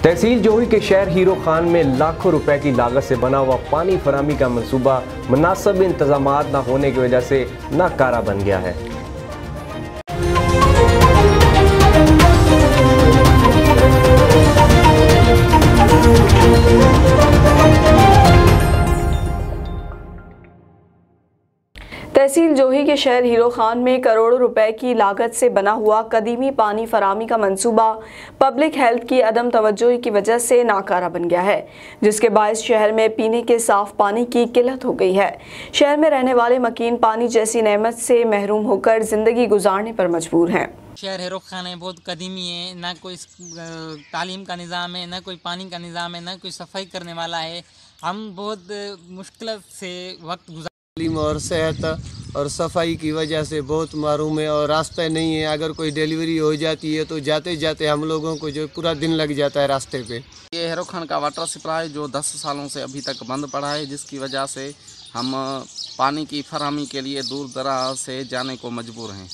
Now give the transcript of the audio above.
तहसील जोही के शहर हीरो खान में लाखों रुपए की लागत से बना हुआ पानी फराहमी का मंसूबा मुनासिब इंतजामात न होने की वजह से नाकारा बन गया है। तहसील जोही के शहर हीरो खान में करोड़ों रुपए की लागत से बना हुआ कदीमी पानी फराहमी का मंसूबा पब्लिक हेल्थ की अदम तवज्जोही की वजह से नाकारा बन गया है, जिसके बायस शहर में पीने के साफ पानी की किल्लत हो गई है। शहर में रहने वाले मकीन पानी जैसी नेमत से महरूम होकर जिंदगी गुजारने पर मजबूर हैं। शहर हीरो खान है, बहुत कदीमी है, ना कोई तालीम का निज़ाम है, ना कोई पानी का निज़ाम है, ना कोई सफाई करने वाला है। हम बहुत मुश्किल से वक्त गुजार और सेहत और सफाई की वजह से बहुत महरूम है और रास्ता नहीं है। अगर कोई डिलीवरी हो जाती है तो जाते जाते हम लोगों को जो पूरा दिन लग जाता है रास्ते पे। ये हीरो खान का वाटर सप्लाई जो 10 सालों से अभी तक बंद पड़ा है, जिसकी वजह से हम पानी की फराहमी के लिए दूर दराज से जाने को मजबूर हैं।